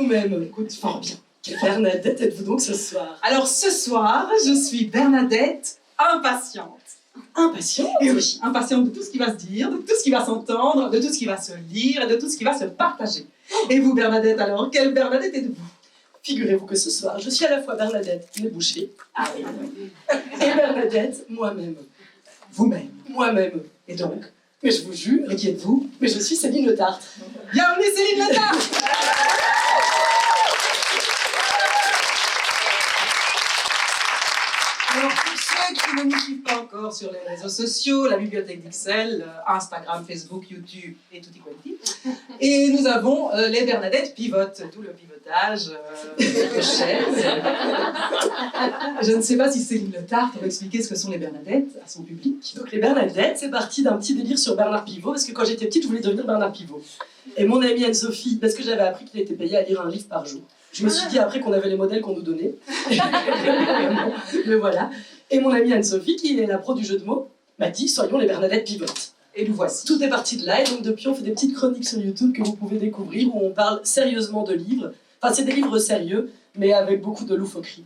vous-même. Écoute, fort bien. Quelle Bernadette êtes-vous donc ce soir? Alors ce soir, je suis Bernadette impatiente. Impatiente? Et oui, impatiente de tout ce qui va se dire, de tout ce qui va s'entendre, de tout ce qui va se lire et de tout ce qui va se partager. Et vous, Bernadette, alors, quelle Bernadette êtes-vous? Figurez-vous que ce soir, je suis à la fois Bernadette, le boucher, et Bernadette, moi-même. Vous-même. Moi-même. Et donc? Mais je vous jure, Et qui êtes-vous? mais je suis Céline Le Tartre. Bienvenue Céline Le Tartre. Alors, pour ceux qui ne nous suivent pas encore sur les réseaux sociaux, la bibliothèque d'Ixelles, Instagram, Facebook, YouTube et tutti quanti. Et nous avons les Bernadettes pivotent, d'où le pivotage de chaises. Je ne sais pas si Céline Le Tartre va expliquer ce que sont les Bernadettes à son public. Donc les Bernadettes, c'est parti d'un petit délire sur Bernard Pivot, parce que quand j'étais petite, je voulais devenir Bernard Pivot. Et mon amie Anne-Sophie, parce que j'avais appris qu'il était payé à lire un livre par jour. Je me suis dit après qu'on avait les modèles qu'on nous donnait. Mais voilà. Et mon amie Anne-Sophie, qui est la pro du jeu de mots, m'a dit soyons les Bernadettes pivotes. Et nous voici. Tout est parti de là, et donc depuis on fait des petites chroniques sur YouTube que vous pouvez découvrir, où on parle sérieusement de livres. Enfin c'est des livres sérieux, mais avec beaucoup de loufoquerie.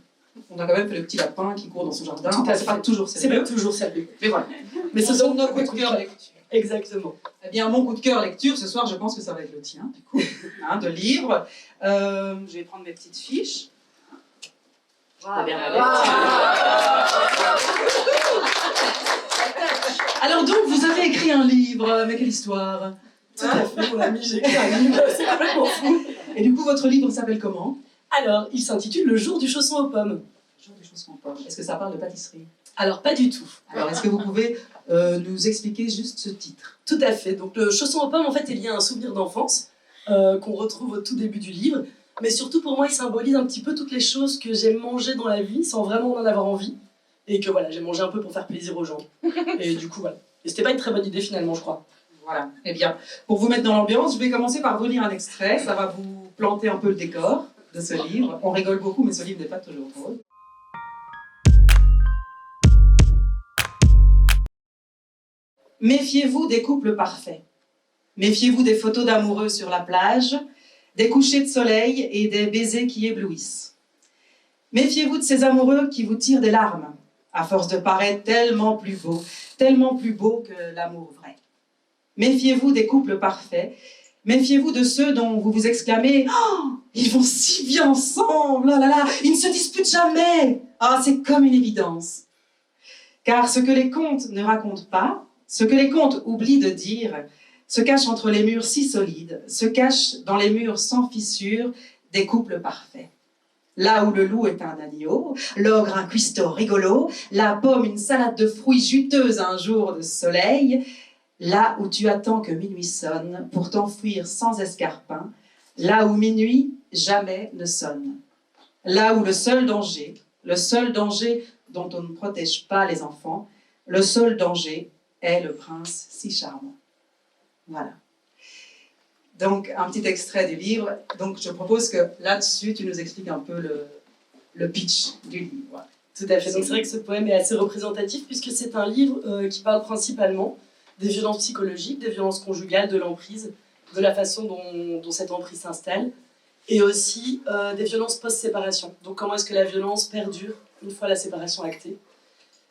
On a quand même fait le petit lapin qui court dans son jardin. Tout à fait. C'est pas toujours C'est sérieux. pas toujours sérieux. Mais voilà. Mais ce sont nos coups de cœur lecture. Exactement. Eh bien, mon coup de cœur lecture, ce soir, je pense que ça va être le tien, du coup, hein, de livres. Je vais prendre mes petites fiches. Alors donc, vous avez écrit un livre, mais quelle histoire? Tout à fait, mon ami, j'ai écrit un livre, c'est complètement fou. Et du coup, votre livre s'appelle comment? Alors, il s'intitule Le jour du chausson aux pommes. Le jour des choses qu'on porte. Est-ce que ça parle de pâtisserie? Alors, pas du tout. Alors, est-ce que vous pouvez nous expliquer juste ce titre? Tout à fait. Donc, le chausson aux pommes, en fait, est lié à un souvenir d'enfance qu'on retrouve au tout début du livre. Mais surtout, pour moi, il symbolise un petit peu toutes les choses que j'ai mangées dans la vie sans vraiment en avoir envie. Et que voilà, j'ai mangé un peu pour faire plaisir aux gens. Et du coup, voilà. Et c'était pas une très bonne idée, finalement, je crois. Voilà. Eh bien, pour vous mettre dans l'ambiance, je vais commencer par vous lire un extrait. Ça va vous planter un peu le décor de ce livre. On rigole beaucoup, mais ce livre n'est pas toujours drôle. Méfiez-vous des couples parfaits. Méfiez-vous des photos d'amoureux sur la plage, des couchers de soleil et des baisers qui éblouissent. Méfiez-vous de ces amoureux qui vous tirent des larmes, à force de paraître tellement plus beau que l'amour vrai. Méfiez-vous des couples parfaits. Méfiez-vous de ceux dont vous vous exclamez « Oh, ils vont si bien ensemble, oh là là, ils ne se disputent jamais. Ah, c'est comme une évidence. » Car ce que les contes ne racontent pas, ce que les contes oublient de dire, se cache entre les murs si solides, se cache dans les murs sans fissures des couples parfaits. Là où le loup est un agneau, l'ogre un cuistot rigolo, la pomme une salade de fruits juteuse un jour de soleil, là où tu attends que minuit sonne pour t'enfuir sans escarpin, là où minuit jamais ne sonne. Là où le seul danger dont on ne protège pas les enfants, le seul danger est le prince si charmant. Voilà. Donc, un petit extrait du livre. Donc, je propose que là-dessus, tu nous expliques un peu le pitch du livre. Voilà. Tout à fait. Donc, c'est vrai que ce poème est assez représentatif puisque c'est un livre qui parle principalement des violences psychologiques, des violences conjugales, de l'emprise, de la façon dont cette emprise s'installe, et aussi des violences post-séparation. Donc, comment est-ce que la violence perdure une fois la séparation actée.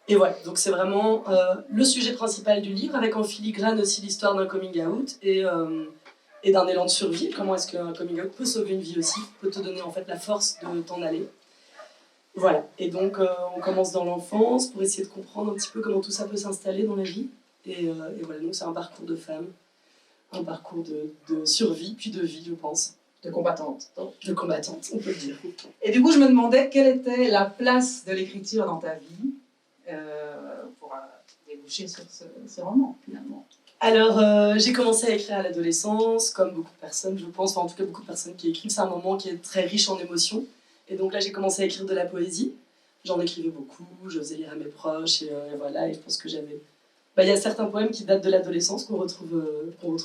Et voilà, donc c'est vraiment le sujet principal du livre, avec en filigrane aussi l'histoire d'un coming out et d'un élan de survie. Comment est-ce qu'un coming out peut sauver une vie aussi, peut te donner en fait la force de t'en aller. Voilà, et donc on commence dans l'enfance pour essayer de comprendre un petit peu comment tout ça peut s'installer dans la vie. Et voilà, donc c'est un parcours de femme, un parcours de survie, puis de vie, je pense. De combattante. De combattante, on peut le dire. Et du coup, je me demandais quelle était la place de l'écriture dans ta vie pour déboucher sur ce roman, finalement. Alors, j'ai commencé à écrire à l'adolescence, comme beaucoup de personnes, je pense, enfin en tout cas beaucoup de personnes qui écrivent, c'est un moment qui est très riche en émotions. Et donc là, j'ai commencé à écrire de la poésie. J'en écrivais beaucoup, je faisais lire à mes proches, et voilà, et je pense que j'avais... il y a certains poèmes qui datent de l'adolescence qu'on retrouve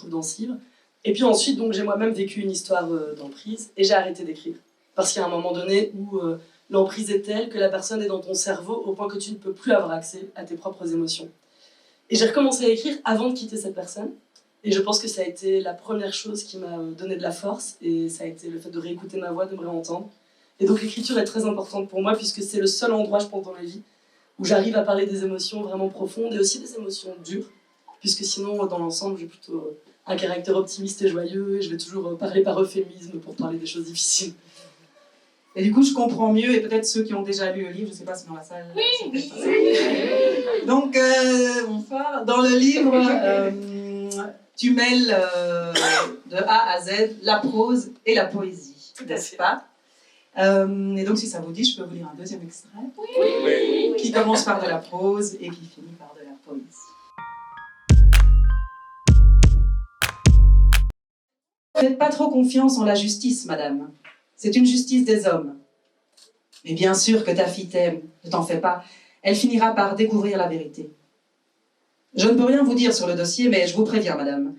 dans ce livre. Et puis ensuite, donc, j'ai moi-même vécu une histoire d'emprise, et j'ai arrêté d'écrire. Parce qu'il y a un moment donné où l'emprise est telle que la personne est dans ton cerveau au point que tu ne peux plus avoir accès à tes propres émotions. Et j'ai recommencé à écrire avant de quitter cette personne, Et je pense que ça a été la première chose qui m'a donné de la force, et ça a été le fait de réécouter ma voix, de me réentendre. Et donc l'écriture est très importante pour moi, puisque c'est le seul endroit, je pense, dans la vie où j'arrive à parler des émotions vraiment profondes, et aussi des émotions dures, puisque sinon, dans l'ensemble, j'ai plutôt un caractère optimiste et joyeux, et je vais toujours parler par euphémisme pour parler des choses difficiles. Et du coup, je comprends mieux, et peut-être ceux qui ont déjà lu le livre, je ne sais pas si dans la salle... Oui. Donc, bonsoir. Dans le livre, tu mêles de A à Z la prose et la poésie, n'est-ce pas? Et donc, si ça vous dit, je peux vous lire un deuxième extrait, qui commence par de la prose et qui finit par de la poésie. Ne faites pas trop confiance en la justice, madame. C'est une justice des hommes. Mais bien sûr que ta fille t'aime, ne t'en fais pas. Elle finira par découvrir la vérité. Je ne peux rien vous dire sur le dossier, mais je vous préviens, madame.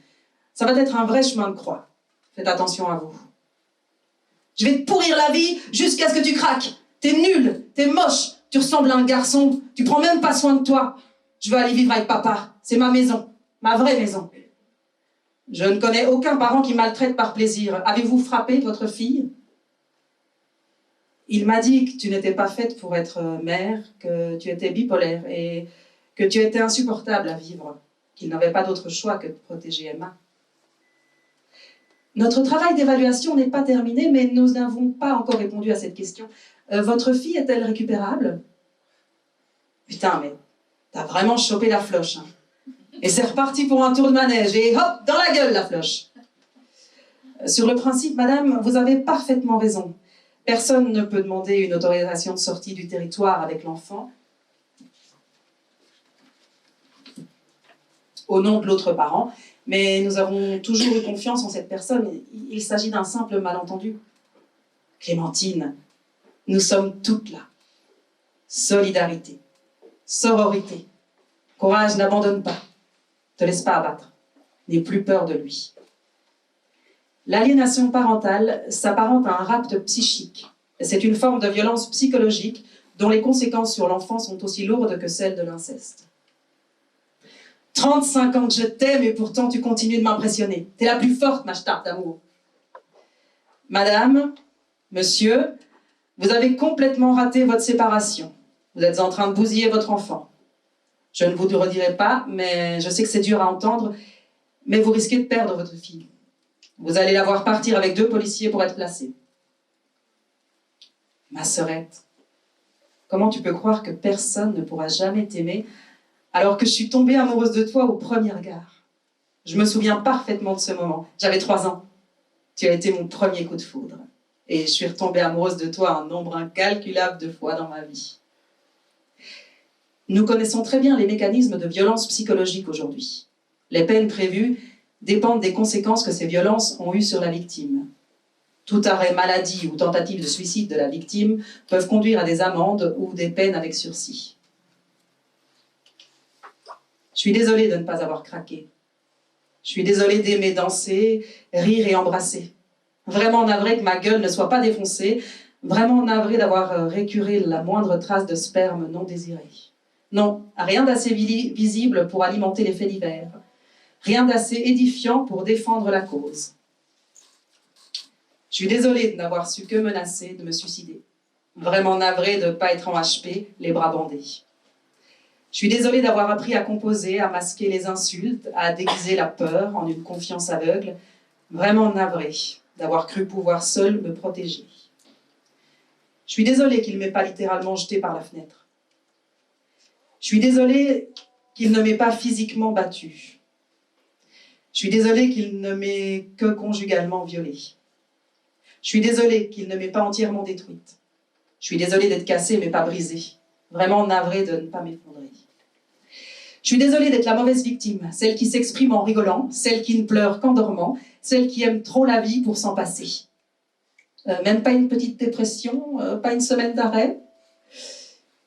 Ça va être un vrai chemin de croix. Faites attention à vous. Je vais te pourrir la vie jusqu'à ce que tu craques. T'es nul, t'es moche, tu ressembles à un garçon, tu prends même pas soin de toi. Je veux aller vivre avec papa. C'est ma maison, ma vraie maison. Je ne connais aucun parent qui maltraite par plaisir. Avez-vous frappé votre fille? Il m'a dit que tu n'étais pas faite pour être mère, que tu étais bipolaire et que tu étais insupportable à vivre, qu'il n'avait pas d'autre choix que de protéger Emma. Notre travail d'évaluation n'est pas terminé, mais nous n'avons pas encore répondu à cette question. Votre fille est-elle récupérable? Putain, mais t'as vraiment chopé la floche. Hein. Et c'est reparti pour un tour de manège, et hop, dans la gueule la floche. Sur le principe, madame, vous avez parfaitement raison. Personne ne peut demander une autorisation de sortie du territoire avec l'enfant au nom de l'autre parent, mais nous avons toujours eu confiance en cette personne. Il s'agit d'un simple malentendu. Clémentine, nous sommes toutes là. Solidarité, sororité, courage, n'abandonne pas. Te laisse pas abattre. N'aie plus peur de lui. L'aliénation parentale s'apparente à un rapt psychique. C'est une forme de violence psychologique dont les conséquences sur l'enfant sont aussi lourdes que celles de l'inceste. 35 ans que je t'aime et pourtant tu continues de m'impressionner. T'es la plus forte, ma ch'tarte d'amour. Madame, monsieur, vous avez complètement raté votre séparation. Vous êtes en train de bousiller votre enfant. Je ne vous le redirai pas, mais je sais que c'est dur à entendre, mais vous risquez de perdre votre fille. Vous allez la voir partir avec 2 policiers pour être placée. Ma sœurette, comment tu peux croire que personne ne pourra jamais t'aimer alors que je suis tombée amoureuse de toi au premier regard? Je me souviens parfaitement de ce moment. J'avais 3 ans. Tu as été mon premier coup de foudre. Et je suis retombée amoureuse de toi un nombre incalculable de fois dans ma vie. Nous connaissons très bien les mécanismes de violence psychologique aujourd'hui. Les peines prévues dépendent des conséquences que ces violences ont eues sur la victime. Tout arrêt maladie ou tentative de suicide de la victime peuvent conduire à des amendes ou des peines avec sursis. Je suis désolée de ne pas avoir craqué. Je suis désolée d'aimer danser, rire et embrasser. Vraiment navrée que ma gueule ne soit pas défoncée. Vraiment navrée d'avoir récuré la moindre trace de sperme non désiré. Non, rien d'assez visible pour alimenter les faits divers. Rien d'assez édifiant pour défendre la cause. Je suis désolée de n'avoir su que menacer de me suicider. Vraiment navrée de ne pas être en HP, les bras bandés. Je suis désolée d'avoir appris à composer, à masquer les insultes, à déguiser la peur en une confiance aveugle. Vraiment navrée d'avoir cru pouvoir seule me protéger. Je suis désolée qu'il ne m'ait pas littéralement jetée par la fenêtre. Je suis désolée qu'il ne m'ait pas physiquement battue. Je suis désolée qu'il ne m'ait que conjugalement violée. Je suis désolée qu'il ne m'ait pas entièrement détruite. Je suis désolée d'être cassée mais pas brisée. Vraiment navrée de ne pas m'effondrer. Je suis désolée d'être la mauvaise victime, celle qui s'exprime en rigolant, celle qui ne pleure qu'en dormant, celle qui aime trop la vie pour s'en passer. Même pas une petite dépression, pas une semaine d'arrêt.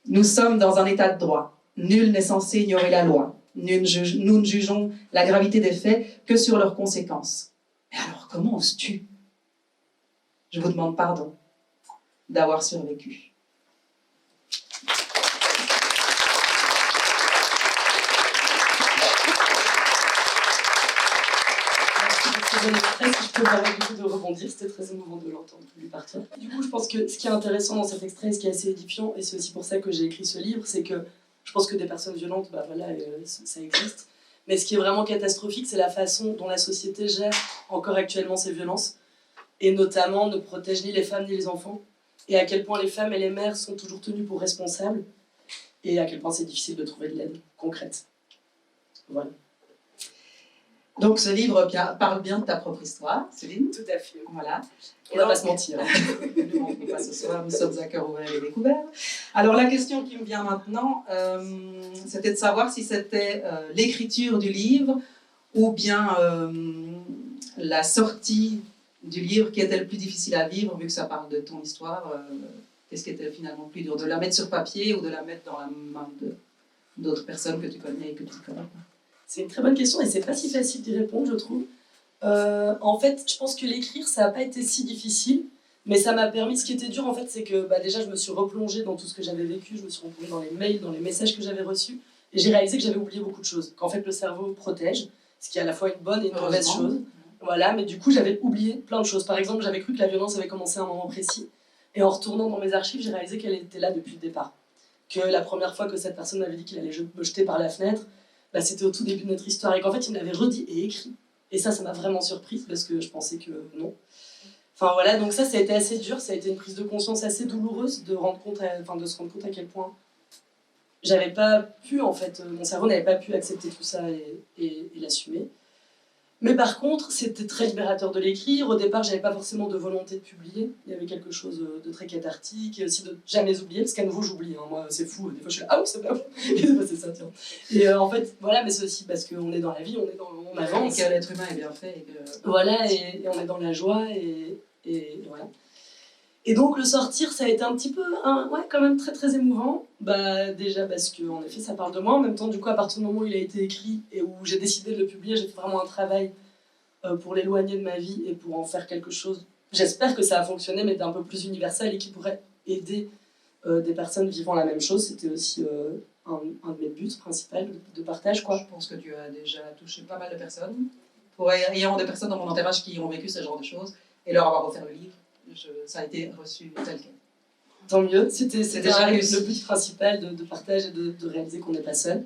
Nous sommes dans un état de droit. Nul n'est censé ignorer la loi. Nous ne jugeons la gravité des faits que sur leurs conséquences. Mais alors comment oses-tu? Je vous demande pardon d'avoir survécu. très bon extrait, si je peux me permettre du coup de rebondir, c'était très émouvant de l'entendre lu par toi. Du coup, je pense que ce qui est intéressant dans cet extrait, ce qui est assez édifiant, et c'est aussi pour ça que j'ai écrit ce livre, c'est que je pense que des personnes violentes, bah voilà, ça existe. Mais ce qui est vraiment catastrophique, c'est la façon dont la société gère encore actuellement ces violences, et notamment ne protège ni les femmes ni les enfants, et à quel point les femmes et les mères sont toujours tenues pour responsables, et à quel point c'est difficile de trouver de l'aide concrète. Voilà. Donc ce livre parle bien de ta propre histoire, Céline. Tout à fait. Voilà. On va pas se mentir. Ne mentons pas ce soir, nous sommes à cœur ouvert et découvert. Alors la question qui me vient maintenant, c'était de savoir si c'était l'écriture du livre ou bien la sortie du livre qui était le plus difficile à vivre, vu que ça parle de ton histoire. Qu'est-ce qui était finalement plus dur, de la mettre sur papier ou de la mettre dans la main d'autres personnes que tu connais et que tu connais pas? C'est une très bonne question et c'est pas si facile d'y répondre, je trouve. En fait, je pense que l'écrire, ça n'a pas été si difficile, mais ça m'a permis. Ce qui était dur, en fait, c'est que déjà, je me suis replongée dans tout ce que j'avais vécu, je me suis replongée dans les mails, dans les messages que j'avais reçus, et j'ai réalisé que j'avais oublié beaucoup de choses. Qu'en fait, le cerveau protège, ce qui est à la fois une bonne et une mauvaise chose. Voilà, mais du coup, j'avais oublié plein de choses. Par exemple, j'avais cru que la violence avait commencé à un moment précis, et en retournant dans mes archives, j'ai réalisé qu'elle était là depuis le départ. Que la première fois que cette personne m'avait dit qu'il allait me jeter par la fenêtre, c'était au tout début de notre histoire, et qu'en fait, il me l'avait redit et écrit. Et ça m'a vraiment surprise, parce que je pensais que non. Enfin voilà, donc ça a été assez dur, ça a été une prise de conscience assez douloureuse de se rendre compte à quel point j'avais pas pu, en fait, mon cerveau n'avait pas pu accepter tout ça et l'assumer. Mais par contre, c'était très libérateur de l'écrire. Au départ, j'avais pas forcément de volonté de publier. Il y avait quelque chose de très cathartique et aussi de jamais oublier, parce qu'à nouveau, j'oublie. Hein. Moi, c'est fou. Des fois, je suis là, ah oui, c'est vrai. Et c'est passé ça, tiens. Et en fait, voilà, mais c'est aussi parce qu'on est dans la vie, on avance. Et que l'être humain est bien fait. Et que... Voilà, et on est dans la joie, et voilà. Et donc, le sortir, ça a été un petit peu, quand même très très émouvant. Déjà parce qu'en effet, ça parle de moi. En même temps, du coup, à partir du moment où il a été écrit et où j'ai décidé de le publier, j'ai fait vraiment un travail pour l'éloigner de ma vie et pour en faire quelque chose. J'espère que ça a fonctionné, mais d'un peu plus universel et qui pourrait aider des personnes vivant la même chose. C'était aussi un de mes buts principaux de partage, quoi. Je pense que tu as déjà touché pas mal de personnes. Pour ayant des personnes dans mon entourage qui ont vécu ce genre de choses et leur avoir offert le livre, ça a été reçu tel quel. Tant mieux, c'était déjà le but principal de partage et de réaliser qu'on n'est pas seul.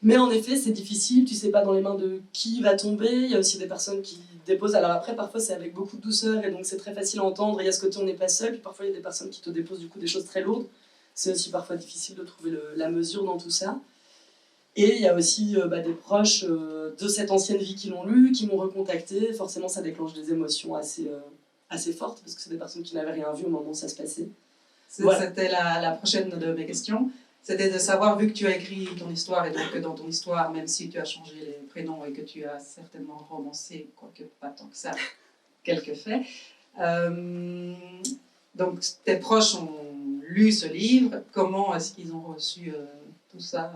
Mais en effet, c'est difficile, tu sais pas dans les mains de qui va tomber. Il y a aussi des personnes qui déposent. Alors après, parfois c'est avec beaucoup de douceur et donc c'est très facile à entendre. Il y a ce côté on n'est pas seul. Puis parfois il y a des personnes qui te déposent du coup des choses très lourdes. C'est aussi parfois difficile de trouver la mesure dans tout ça. Et il y a aussi des proches de cette ancienne vie qui l'ont lu, qui m'ont recontacté. Forcément, ça déclenche des émotions assez fortes parce que c'est des personnes qui n'avaient rien vu au moment où ça se passait. Voilà. C'était la prochaine de mes questions. C'était de savoir, vu que tu as écrit ton histoire, et donc que dans ton histoire, même si tu as changé les prénoms et que tu as certainement romancé, quoique pas tant que ça, quelques faits, donc tes proches ont lu ce livre. Comment est-ce qu'ils ont reçu tout ça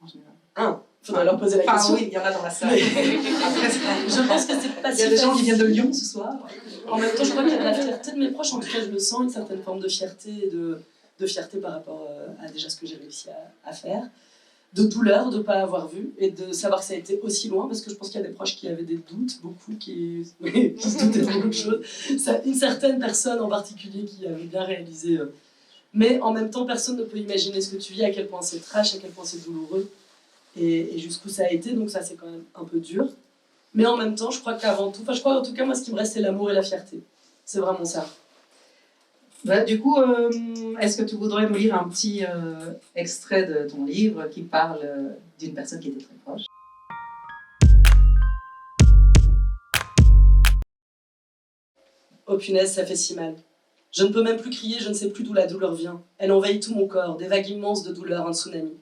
en général? Il faudrait leur poser la question. Oui, il y en a dans la salle. Après, je pense que c'est pas si il y a des gens qui viennent de Lyon ce soir. En même temps, je crois qu'il y a de la fierté de mes proches. En tout cas, je le sens, une certaine forme de fierté et de fierté par rapport à déjà ce que j'ai réussi à faire. De douleur de ne pas avoir vu et de savoir que ça a été aussi loin, parce que je pense qu'il y a des proches qui avaient des doutes, beaucoup, qui se doutaient de beaucoup de choses. Une certaine personne en particulier qui avait bien réalisé. Mais en même temps, personne ne peut imaginer ce que tu vis, à quel point c'est trash, à quel point c'est douloureux. Et jusqu'où ça a été, donc ça c'est quand même un peu dur. Mais en même temps, je crois qu'avant tout, je crois en tout cas, moi ce qui me reste c'est l'amour et la fierté. C'est vraiment ça. Du coup, est-ce que tu voudrais nous lire un petit extrait de ton livre qui parle d'une personne qui était très proche? Oh punaise, ça fait si mal. Je ne peux même plus crier, je ne sais plus d'où la douleur vient. Elle envahit tout mon corps, des vagues immenses de douleur, un tsunami.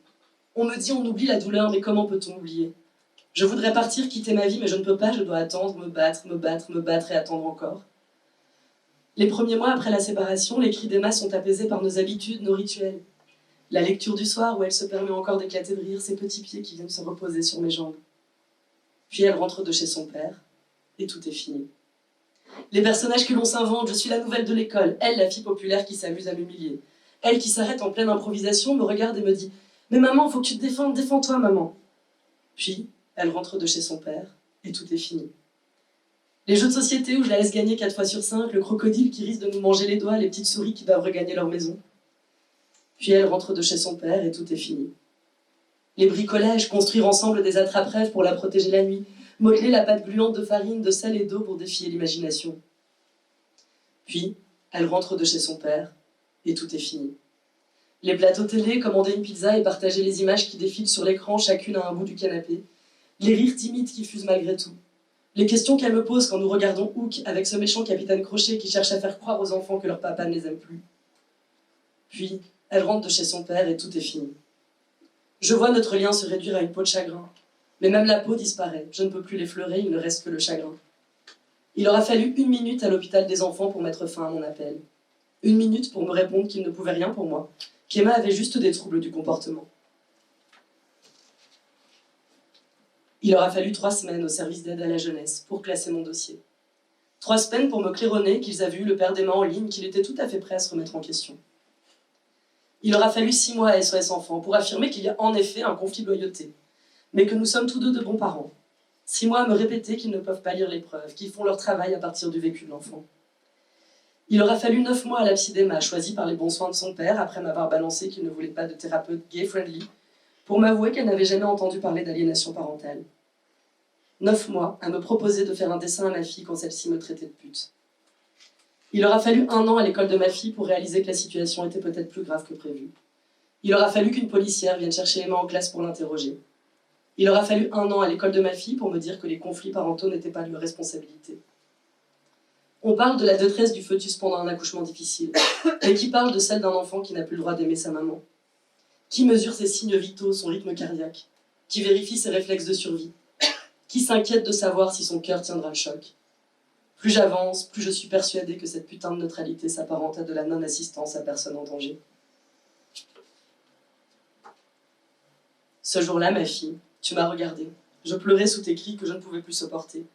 On me dit on oublie la douleur, mais comment peut-on oublier? Je voudrais partir, quitter ma vie, mais je ne peux pas, je dois attendre, me battre et attendre encore. Les premiers mois après la séparation, les cris d'Emma sont apaisés par nos habitudes, nos rituels. La lecture du soir où elle se permet encore d'éclater de rire, ses petits pieds qui viennent se reposer sur mes jambes. Puis elle rentre de chez son père, et tout est fini. Les personnages que l'on s'invente, je suis la nouvelle de l'école, elle la fille populaire qui s'amuse à m'humilier. Elle qui s'arrête en pleine improvisation, me regarde et me dit « Mais maman, faut que tu te défendes, défends-toi maman !» Puis, elle rentre de chez son père, et tout est fini. Les jeux de société où je la laisse gagner 4 fois sur 5, le crocodile qui risque de nous manger les doigts, les petites souris qui doivent regagner leur maison. Puis elle rentre de chez son père et tout est fini. Les bricolages, construire ensemble des attrape-rêves pour la protéger la nuit, modeler la pâte gluante de farine, de sel et d'eau pour défier l'imagination. Puis, elle rentre de chez son père et tout est fini. Les plateaux télé, commander une pizza et partager les images qui défilent sur l'écran, chacune à un bout du canapé. Les rires timides qui fusent malgré tout. Les questions qu'elle me pose quand nous regardons Hook avec ce méchant capitaine Crochet qui cherche à faire croire aux enfants que leur papa ne les aime plus. Puis, elle rentre de chez son père et tout est fini. Je vois notre lien se réduire à une peau de chagrin. Mais même la peau disparaît. Je ne peux plus l'effleurer, il ne reste que le chagrin. Il aura fallu 1 minute à l'hôpital des enfants pour mettre fin à mon appel. 1 minute pour me répondre qu'il ne pouvait rien pour moi, qu'Emma avait juste des troubles du comportement. Il aura fallu 3 semaines au service d'aide à la jeunesse pour classer mon dossier. 3 semaines pour me claironner qu'ils avaient eu le père d'Emma en ligne, qu'il était tout à fait prêt à se remettre en question. Il aura fallu 6 mois à SOS Enfants pour affirmer qu'il y a en effet un conflit de loyauté, mais que nous sommes tous deux de bons parents. 6 mois à me répéter qu'ils ne peuvent pas lire les preuves, qu'ils font leur travail à partir du vécu de l'enfant. Il aura fallu 9 mois à la psy d'Emma, choisie par les bons soins de son père, après m'avoir balancé qu'il ne voulait pas de thérapeute gay-friendly, pour m'avouer qu'elle n'avait jamais entendu parler d'aliénation parentale. 9 mois à me proposer de faire un dessin à ma fille quand celle-ci me traitait de pute. Il aura fallu 1 an à l'école de ma fille pour réaliser que la situation était peut-être plus grave que prévu. Il aura fallu qu'une policière vienne chercher Emma en classe pour l'interroger. Il aura fallu 1 an à l'école de ma fille pour me dire que les conflits parentaux n'étaient pas de leur responsabilité. On parle de la détresse du fœtus pendant un accouchement difficile, mais qui parle de celle d'un enfant qui n'a plus le droit d'aimer sa maman? Qui mesure ses signes vitaux, son rythme cardiaque? Qui vérifie ses réflexes de survie? Qui s'inquiète de savoir si son cœur tiendra le choc? Plus j'avance, plus je suis persuadée que cette putain de neutralité s'apparente à de la non-assistance à personne en danger. Ce jour-là, ma fille, tu m'as regardée. Je pleurais sous tes cris que je ne pouvais plus supporter.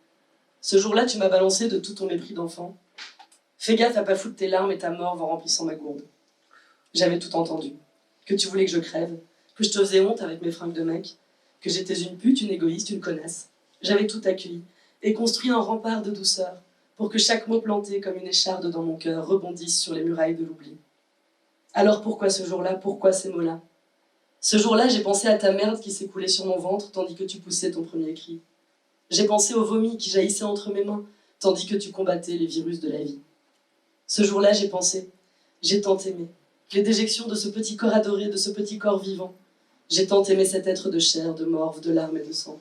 Ce jour-là, tu m'as balancé de tout ton mépris d'enfant. Fais gaffe à pas foutre tes larmes et ta morve en remplissant ma gourde. J'avais tout entendu. Que tu voulais que je crève, que je te faisais honte avec mes fringues de mec, que j'étais une pute, une égoïste, une connasse. J'avais tout accueilli et construit un rempart de douceur pour que chaque mot planté comme une écharde dans mon cœur rebondisse sur les murailles de l'oubli. Alors pourquoi ce jour-là, pourquoi ces mots-là? Ce jour-là, j'ai pensé à ta merde qui s'écoulait sur mon ventre tandis que tu poussais ton premier cri. J'ai pensé au vomi qui jaillissait entre mes mains tandis que tu combattais les virus de la vie. Ce jour-là, j'ai pensé, j'ai tant aimé, les déjections de ce petit corps adoré, de ce petit corps vivant. J'ai tant aimé cet être de chair, de morve, de larmes et de sang.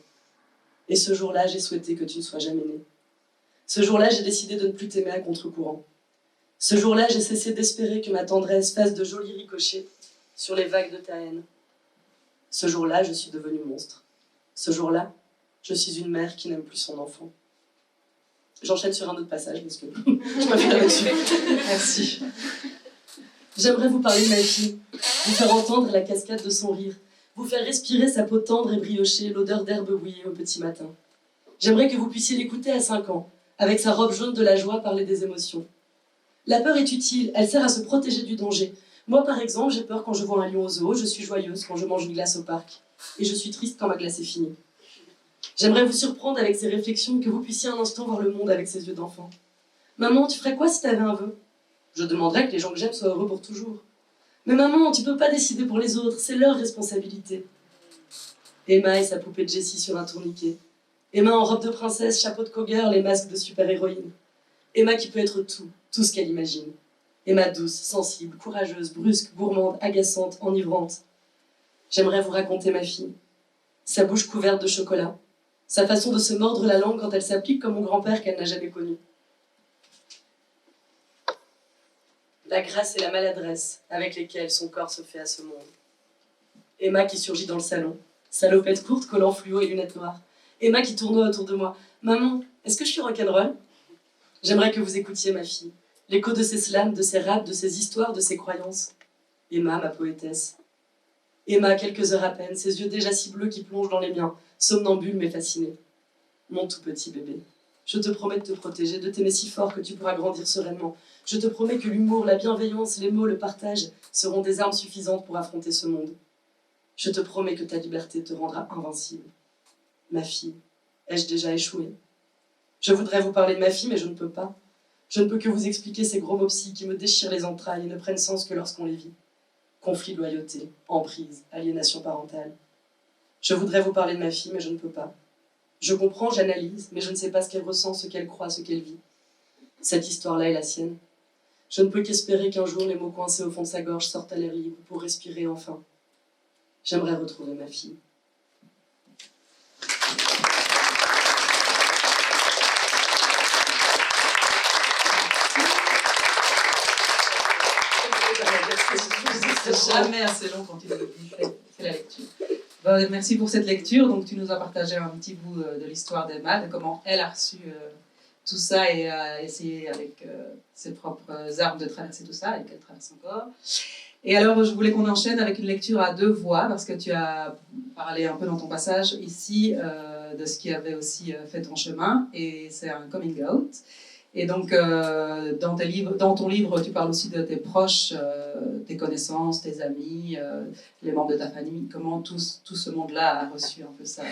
Et ce jour-là, j'ai souhaité que tu ne sois jamais né. Ce jour-là, j'ai décidé de ne plus t'aimer à contre-courant. Ce jour-là, j'ai cessé d'espérer que ma tendresse fasse de jolis ricochets sur les vagues de ta haine. Ce jour-là, je suis devenue monstre. Ce jour-là, je suis une mère qui n'aime plus son enfant. J'enchaîne sur un autre passage parce que je m'affaire là-dessus. Merci. J'aimerais vous parler de ma fille, vous faire entendre la cascade de son rire, vous faire respirer sa peau tendre et briochée, l'odeur d'herbe bouillie au petit matin. J'aimerais que vous puissiez l'écouter à 5 ans, avec sa robe jaune de la joie parler des émotions. La peur est utile, elle sert à se protéger du danger. Moi, par exemple, j'ai peur quand je vois un lion au zoo, je suis joyeuse quand je mange une glace au parc, et je suis triste quand ma glace est finie. J'aimerais vous surprendre avec ces réflexions, que vous puissiez un instant voir le monde avec ses yeux d'enfant. Maman, tu ferais quoi si t'avais un vœu? Je demanderais que les gens que j'aime soient heureux pour toujours. Mais maman, tu peux pas décider pour les autres, c'est leur responsabilité. Emma et sa poupée de Jessie sur un tourniquet. Emma en robe de princesse, chapeau de cowgirl et masque de super-héroïne. Emma qui peut être tout, tout ce qu'elle imagine. Emma douce, sensible, courageuse, brusque, gourmande, agaçante, enivrante. J'aimerais vous raconter ma fille. Sa bouche couverte de chocolat. Sa façon de se mordre la langue quand elle s'applique comme mon grand-père qu'elle n'a jamais connu. La grâce et la maladresse avec lesquelles son corps se fait à ce monde. Emma qui surgit dans le salon, salopette courte, collant fluo et lunettes noires. Emma qui tournoie autour de moi. Maman, est-ce que je suis rock'n'roll? J'aimerais que vous écoutiez ma fille. L'écho de ses slams, de ses raps, de ses histoires, de ses croyances. Emma, ma poétesse. Emma, quelques heures à peine, ses yeux déjà si bleus qui plongent dans les miens, somnambule mais fasciné. Mon tout petit bébé. Je te promets de te protéger, de t'aimer si fort que tu pourras grandir sereinement. Je te promets que l'humour, la bienveillance, les mots, le partage seront des armes suffisantes pour affronter ce monde. Je te promets que ta liberté te rendra invincible. Ma fille, ai-je déjà échoué? Je voudrais vous parler de ma fille, mais je ne peux pas. Je ne peux que vous expliquer ces gros mots psy qui me déchirent les entrailles et ne prennent sens que lorsqu'on les vit. Conflit de loyauté, emprise, aliénation parentale. Je voudrais vous parler de ma fille, mais je ne peux pas. Je comprends, j'analyse, mais je ne sais pas ce qu'elle ressent, ce qu'elle croit, ce qu'elle vit. Cette histoire-là est la sienne. Je ne peux qu'espérer qu'un jour les mots coincés au fond de sa gorge sortent à l'air libre pour respirer enfin. J'aimerais retrouver ma fille. C'est jamais assez long quand tu fais la lecture. Bon, merci pour cette lecture. Donc, tu nous as partagé un petit bout de l'histoire d'Emma, de comment elle a reçu tout ça et a essayé avec ses propres armes de traverser tout ça et qu'elle traverse encore. Et alors, je voulais qu'on enchaîne avec une lecture à deux voix parce que tu as parlé un peu dans ton passage ici de ce qui avait aussi fait ton chemin et c'est un coming out. Et donc, dans ton livre, tu parles aussi de tes proches, tes connaissances, tes amis, les membres de ta famille. Comment tout ce monde-là a reçu un peu ça?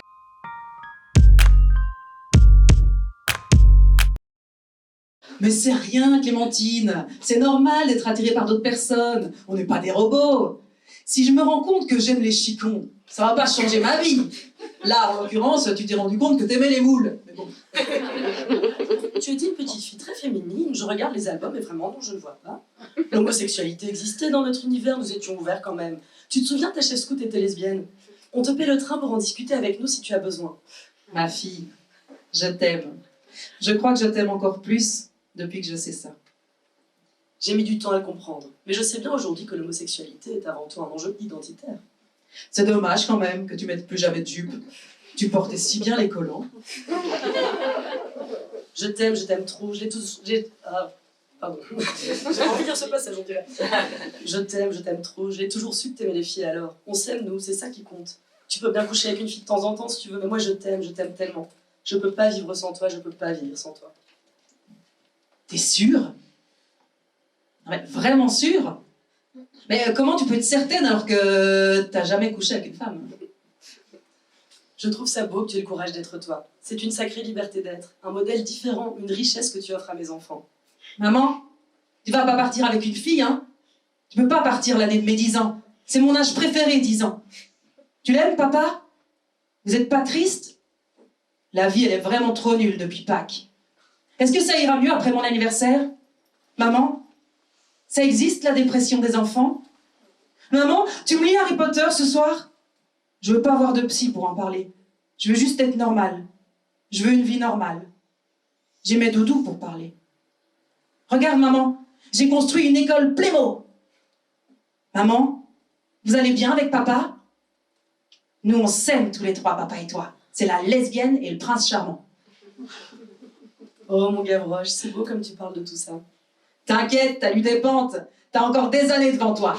Mais c'est rien, Clémentine. C'est normal d'être attiré par d'autres personnes. On n'est pas des robots. Si je me rends compte que j'aime les chicons, ça va pas changer ma vie. Là, en l'occurrence, tu t'es rendu compte que t'aimais les moules. Mais bon. Tu étais une petite fille très féminine, je regarde les albums et vraiment non, je ne vois pas. L'homosexualité existait dans notre univers, nous étions ouverts quand même. Tu te souviens, ta chef scout était lesbienne. On te paie le train pour en discuter avec nous si tu as besoin. Ma fille, je t'aime. Je crois que je t'aime encore plus depuis que je sais ça. J'ai mis du temps à le comprendre, mais je sais bien aujourd'hui que l'homosexualité est avant tout un enjeu identitaire. C'est dommage quand même que tu mettes plus jamais de jupe. Tu portais si bien les collants. Je t'aime trop, pardon. J'ai pas envie de dire ce passage, on dirait. Je t'aime trop, j'ai toujours su que t'aimais les filles alors. On s'aime, nous, c'est ça qui compte. Tu peux bien coucher avec une fille de temps en temps si tu veux, mais moi je t'aime tellement. Je peux pas vivre sans toi, je peux pas vivre sans toi. T'es sûre? Ouais, vraiment sûre? Mais comment tu peux être certaine alors que t'as jamais couché avec une femme? Je trouve ça beau que tu aies le courage d'être toi. C'est une sacrée liberté d'être, un modèle différent, une richesse que tu offres à mes enfants. Maman, tu vas pas partir avec une fille, hein? Tu peux pas partir l'année de mes 10 ans. C'est mon âge préféré, 10 ans. Tu l'aimes, papa? Vous êtes pas triste? La vie, elle est vraiment trop nulle depuis Pâques. Est-ce que ça ira mieux après mon anniversaire? Maman, ça existe la dépression des enfants? Maman, tu me lis Harry Potter ce soir? Je veux pas voir de psy pour en parler. Je veux juste être normale. Je veux une vie normale. J'ai mes doudous pour parler. Regarde, maman, j'ai construit une école Plémo. Maman, vous allez bien avec papa? Nous, on s'aime tous les trois, papa et toi. C'est la lesbienne et le prince charmant. Oh mon Gavroche, c'est beau comme tu parles de tout ça. T'inquiète, t'as lu des pentes. T'as encore des années devant toi.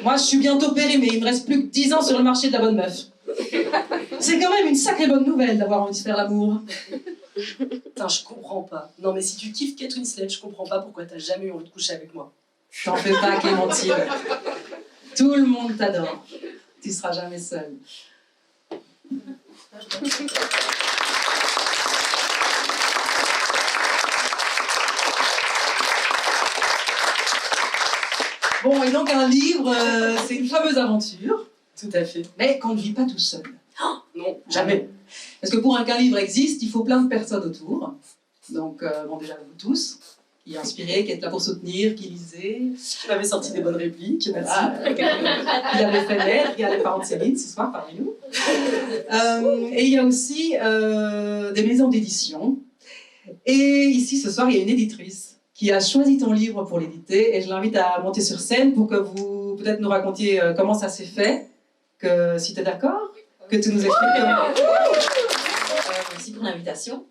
Moi, je suis bientôt périmée. Il me reste plus que 10 ans sur le marché de la bonne meuf. C'est quand même une sacrée bonne nouvelle d'avoir envie de faire l'amour. Putain, je comprends pas. Non mais si tu kiffes Kate Winslet, je comprends pas pourquoi t'as jamais eu envie de coucher avec moi. T'en fais pas, Clémentine. Tout le monde t'adore. Tu seras jamais seule. Bon, et donc un livre, c'est une fameuse aventure. Tout à fait. Mais qu'on ne vit pas tout seul. Oh, non, jamais. Parce que pour qu'un livre existe, il faut plein de personnes autour. Donc, bon, déjà vous tous, qui inspirez, qui êtes là pour soutenir, qui lisez. Tu m'avais sorti des bonnes répliques, merci. Il avait fait naître, il y a les parents de Céline ce soir parmi nous. Et il y a aussi des maisons d'édition. Et ici, ce soir, il y a une éditrice qui a choisi ton livre pour l'éditer. Et je l'invite à monter sur scène pour que vous, peut-être, nous racontiez comment ça s'est fait. Que, si tu es d'accord, que tu nous expliques. Merci pour l'invitation.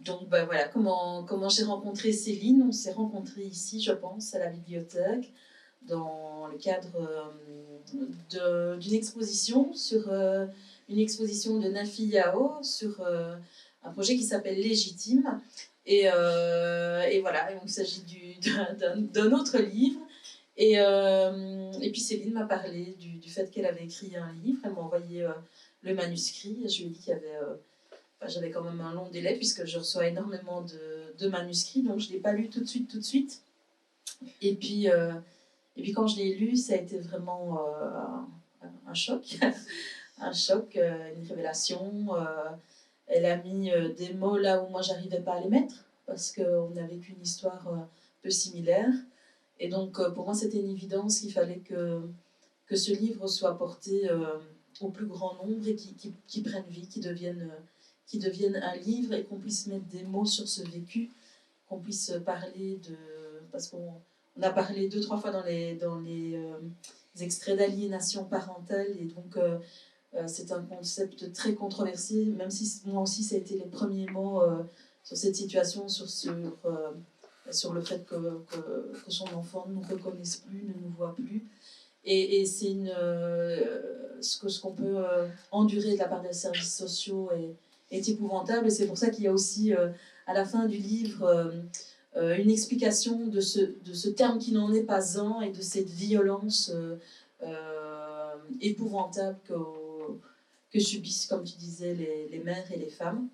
Donc voilà, comment j'ai rencontré Céline. On s'est rencontrés ici, je pense, à la bibliothèque, dans le cadre d'une exposition une exposition de Nafi Yao sur un projet qui s'appelle Légitime. Et voilà, donc il s'agit d'un autre livre. Et puis Céline m'a parlé du fait qu'elle avait écrit un livre. Elle m'a envoyé le manuscrit. Je lui ai dit qu'il y avait j'avais quand même un long délai puisque je reçois énormément de manuscrits, donc je ne l'ai pas lu tout de suite. Et puis quand je l'ai lu, ça a été vraiment un choc, un choc, une révélation. Elle a mis des mots là où moi j'arrivais pas à les mettre parce qu'on a vécu une histoire un peu similaire. Et donc pour moi c'était une évidence qu'il fallait que ce livre soit porté au plus grand nombre et qui prenne vie, qui devienne un livre et qu'on puisse mettre des mots sur ce vécu, qu'on puisse parler de... Parce qu'on a parlé 2-3 fois dans les extraits d'aliénation parentale et donc c'est un concept très controversé, même si moi aussi ça a été les premiers mots sur cette situation, sur le fait que son enfant ne nous reconnaisse plus, ne nous voit plus. Et c'est ce qu'on peut endurer de la part des services sociaux est épouvantable. Et c'est pour ça qu'il y a aussi, à la fin du livre, une explication de ce terme qui n'en est pas un et de cette violence épouvantable que subissent, comme tu disais, les mères et les femmes.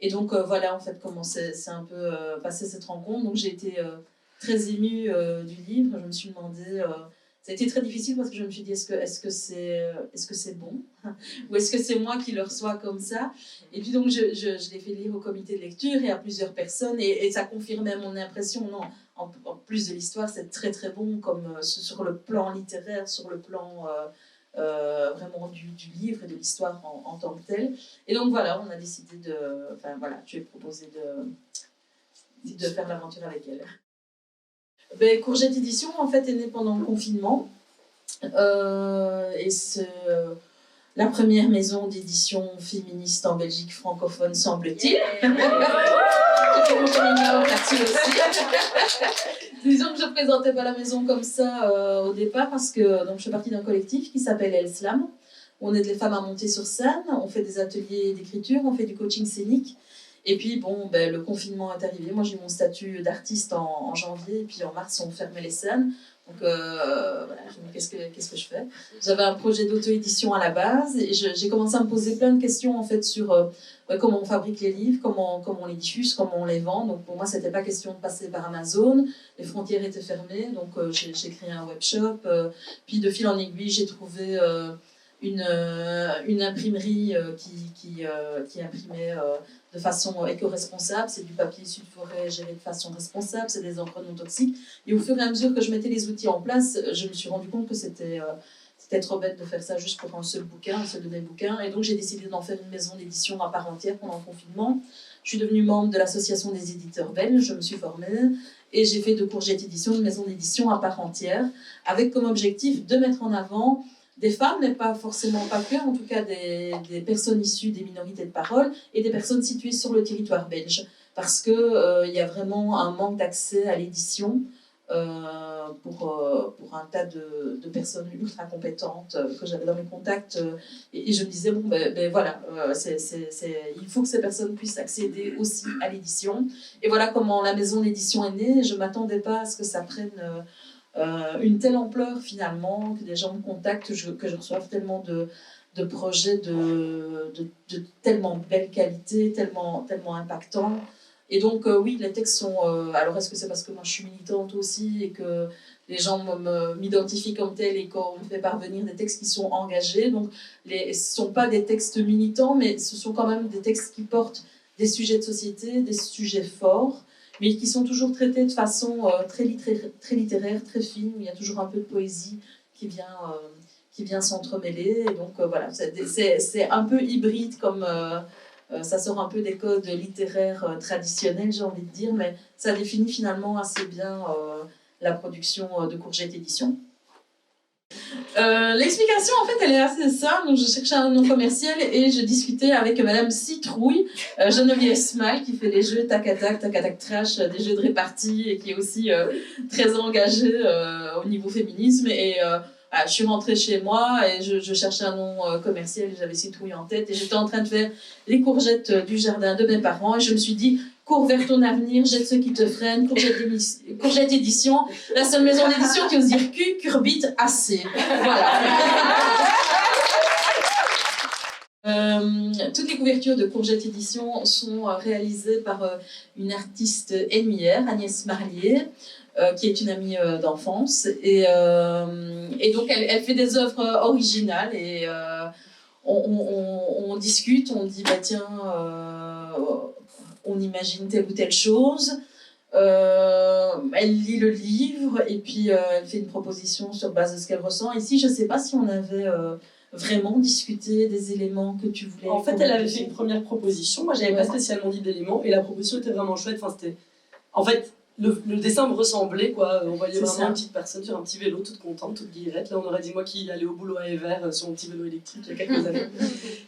Et donc, voilà, en fait, comment c'est un peu passé cette rencontre. Donc, j'ai été très émue du livre. Je me suis demandé... ça a été très difficile parce que je me suis dit, est-ce que c'est bon ou est-ce que c'est moi qui le reçois comme ça? Et puis donc, je l'ai fait lire au comité de lecture et à plusieurs personnes et ça confirmait mon impression. Non, en plus de l'histoire, c'est très très bon comme sur le plan littéraire, sur le plan vraiment du livre et de l'histoire en tant que tel. Et donc voilà, on a décidé tu es proposé de faire l'aventure avec elle. Courgette Édition, en fait, est née pendant le confinement. Et c'est la première maison d'édition féministe en Belgique francophone, semble-t-il. J'ai mon coming out là-dessus aussi. Disons que je ne présentais pas la maison comme ça au départ parce que donc, je fais partie d'un collectif qui s'appelle El Slam. On aide les femmes à monter sur scène, on fait des ateliers d'écriture, on fait du coaching scénique. Et puis, le confinement est arrivé. Moi, j'ai eu mon statut d'artiste en janvier. Et puis, en mars, on fermait les scènes. Donc, voilà, je me dis, qu'est-ce que je fais? J'avais un projet d'auto-édition à la base. Et j'ai commencé à me poser plein de questions, en fait, sur comment on fabrique les livres, comment on les diffuse, comment on les vend. Donc, pour moi, c'était pas question de passer par Amazon. Les frontières étaient fermées. Donc, j'ai créé un webshop. Puis, de fil en aiguille, j'ai trouvé... une imprimerie qui imprimait de façon éco-responsable. C'est du papier issu de forêt géré de façon responsable, c'est des encres non toxiques. Et au fur et à mesure que je mettais les outils en place, je me suis rendu compte que c'était trop bête de faire ça juste pour un seul de mes bouquins. Et donc j'ai décidé d'en faire une maison d'édition à part entière pendant le confinement. Je suis devenue membre de l'association des éditeurs belges, je me suis formée et j'ai fait de Courgette Édition une maison d'édition à part entière, avec comme objectif de mettre en avant des femmes, mais pas forcément pas que, en tout cas des personnes issues des minorités de parole et des personnes situées sur le territoire belge. Parce qu'il y a vraiment un manque d'accès à l'édition pour un tas de personnes ultra compétentes que j'avais dans mes contacts. Et je me disais, voilà, il faut que ces personnes puissent accéder aussi à l'édition. Et voilà comment la maison d'édition est née. Je ne m'attendais pas à ce que ça prenne... une telle ampleur finalement, que des gens me contactent, que je reçoive tellement de projets de tellement belle qualité, tellement impactants. Et donc oui, les textes sont... alors est-ce que c'est parce que moi je suis militante aussi et que les gens m'identifient comme telle et qu'on me fait parvenir des textes qui sont engagés. Donc ce ne sont pas des textes militants, mais ce sont quand même des textes qui portent des sujets de société, des sujets forts, mais qui sont toujours traités de façon très littéraire, très fine, où il y a toujours un peu de poésie qui vient s'entremêler. Et donc voilà, c'est un peu hybride, comme ça sort un peu des codes littéraires traditionnels, j'ai envie de dire, mais ça définit finalement assez bien la production de Courgette Édition. L'explication, en fait, elle est assez simple. Donc, je cherchais un nom commercial et je discutais avec Madame Citrouille, Geneviève Smal, qui fait les jeux Tac à Tac Trash, des jeux de répartie et qui est aussi très engagée au niveau féminisme. Et je suis rentrée chez moi et je cherchais un nom commercial et j'avais Citrouille en tête. Et j'étais en train de faire les courgettes du jardin de mes parents et je me suis dit, cours vers ton avenir, jette ceux qui te freinent, Courgette Édition, la seule maison d'édition qui ose dire curbite assez. Voilà. Toutes les couvertures de Courgette Édition sont réalisées par une artiste hennuière, Agnès Marlier, qui est une amie d'enfance. Et donc, elle fait des œuvres originales et on discute, on dit, bah tiens, on imagine telle ou telle chose. Elle lit le livre et puis elle fait une proposition sur base de ce qu'elle ressent. Ici, je ne sais pas si on avait vraiment discuté des éléments que tu voulais. En fait, elle avait fait une première proposition. Moi, j'avais pas spécialement dit d'éléments et la proposition était vraiment chouette. Enfin, c'était... En fait, le dessin me ressemblait, quoi. On voyait vraiment une petite personne sur un petit vélo, toute contente, toute guillerette. Là, on aurait dit moi qui allais au boulot à Evere sur mon petit vélo électrique il y a quelques années.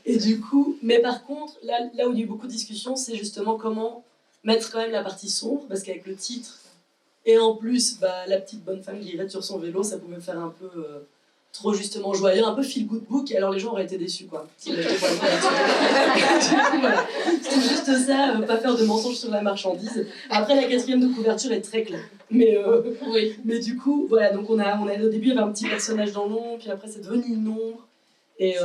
Et du coup, mais par contre, là où il y a eu beaucoup de discussions, c'est justement comment mettre quand même la partie sombre, parce qu'avec le titre et en plus la petite bonne femme guillerette sur son vélo, ça pouvait faire un peu trop justement joyeux, un peu feel good book, et alors les gens auraient été déçus, quoi. C'était juste ça, pas faire de mensonges sur la marchandise. Après, la 4e de couverture est très claire, mais oui. Mais du coup, voilà, donc on a au début il y avait un petit personnage dans l'ombre, puis après c'est devenu une ombre, et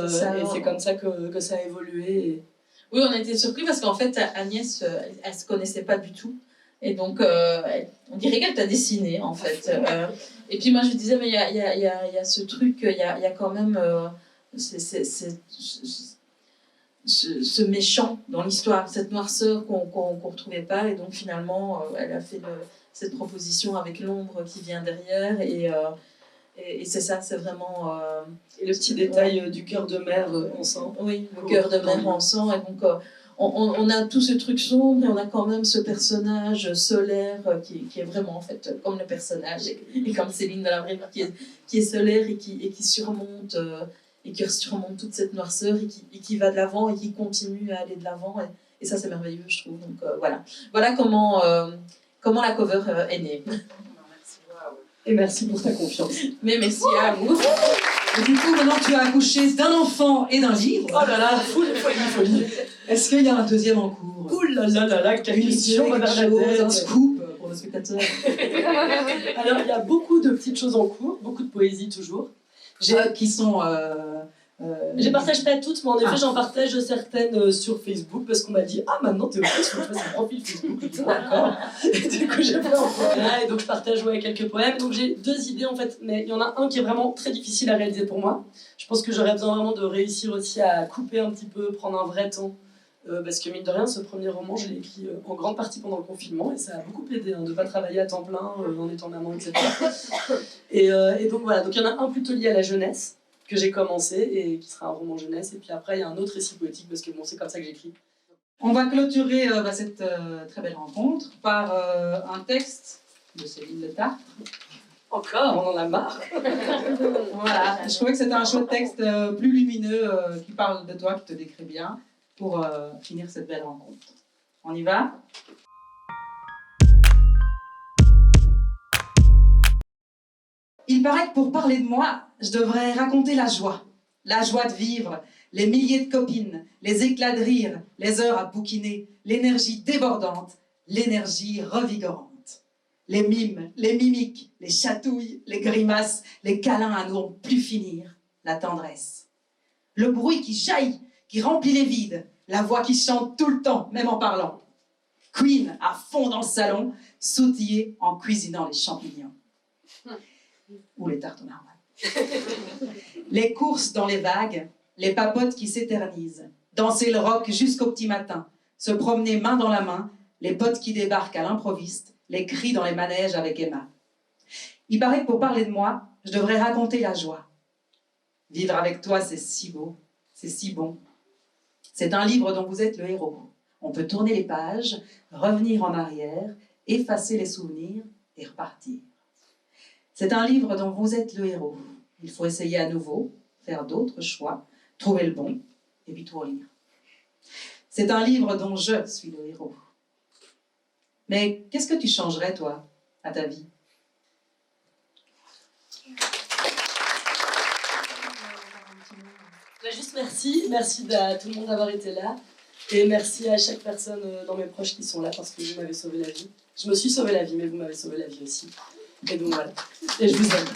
c'est comme ça que ça a évolué. Et... Oui, on a été surpris parce qu'en fait, Agnès, elle se connaissait pas du tout. Et donc, on dirait qu'elle t'a dessiné, en fait. Et puis moi, je disais, mais il y a ce truc, il y a quand même ce méchant dans l'histoire, cette noirceur qu'on retrouvait pas. Et donc, finalement, elle a fait cette proposition avec l'ombre qui vient derrière. Et c'est ça, c'est vraiment... Et le petit détail du cœur de mer en sang. Oui, le cœur de mer en sang. Et donc, on a tout ce truc sombre et on a quand même ce personnage solaire qui est vraiment, en fait, comme le personnage et comme Céline de la Bréville qui est solaire et qui surmonte toute cette noirceur et qui va de l'avant et qui continue à aller de l'avant. Et ça, c'est merveilleux, je trouve. Donc, voilà comment la cover est née. Et merci pour ta confiance. Mais merci à vous. Et du coup, maintenant tu as accouché d'un enfant et d'un livre. Oh là là, folie. Est-ce qu'il y a un deuxième en cours? Ouh là là, quelle question, un scoop pour le spectateur. Alors, il y a beaucoup de petites choses en cours, beaucoup de poésie toujours. Qui sont... Je les partage pas toutes, mais en effet, j'en partage certaines sur Facebook parce qu'on m'a dit ah maintenant t'es au Facebook, tu fais un profil Facebook, je dis d'accord. Et du coup j'ai fait un peu là et donc je partage quelques poèmes. Donc j'ai 2 idées en fait, mais il y en a un qui est vraiment très difficile à réaliser pour moi. Je pense que j'aurais besoin vraiment de réussir aussi à couper un petit peu, prendre un vrai temps. Parce que mine de rien, ce premier roman, je l'ai écrit en grande partie pendant le confinement et ça a beaucoup aidé de ne pas travailler à temps plein en étant maman, etc. Et donc voilà, donc il y en a un plutôt lié à la jeunesse que j'ai commencé et qui sera un roman jeunesse, et puis après il y a un autre récit poétique parce que bon, c'est comme ça que j'écris. On va clôturer cette très belle rencontre par un texte de Céline Le Tartre. Encore, on en a marre. Voilà, je trouvais que c'était un chouette texte plus lumineux qui parle de toi, qui te décrit bien, pour finir cette belle rencontre. On y va? Il paraît que pour parler de moi, je devrais raconter la joie de vivre, les milliers de copines, les éclats de rire, les heures à bouquiner, l'énergie débordante, l'énergie revigorante. Les mimes, les mimiques, les chatouilles, les grimaces, les câlins à n'en plus finir, la tendresse. Le bruit qui jaillit, qui remplit les vides, la voix qui chante tout le temps, même en parlant. Queen à fond dans le salon, sautiller en cuisinant les champignons. Ou les tartes au narwhal. Les courses dans les vagues, les papotes qui s'éternisent, danser le rock jusqu'au petit matin, se promener main dans la main, les potes qui débarquent à l'improviste, les cris dans les manèges avec Emma. Il paraît que pour parler de moi, je devrais raconter la joie. Vivre avec toi, c'est si beau, c'est si bon. C'est un livre dont vous êtes le héros. On peut tourner les pages, revenir en arrière, effacer les souvenirs et repartir. C'est un livre dont vous êtes le héros. Il faut essayer à nouveau, faire d'autres choix, trouver le bon, et puis tout relire. C'est un livre dont je suis le héros. Mais qu'est-ce que tu changerais, toi, à ta vie? Juste merci à tout le monde d'avoir été là. Et merci à chaque personne dans mes proches qui sont là parce que vous m'avez sauvé la vie. Je me suis sauvé la vie, mais vous m'avez sauvé la vie aussi. Et donc voilà. Et je vous aime.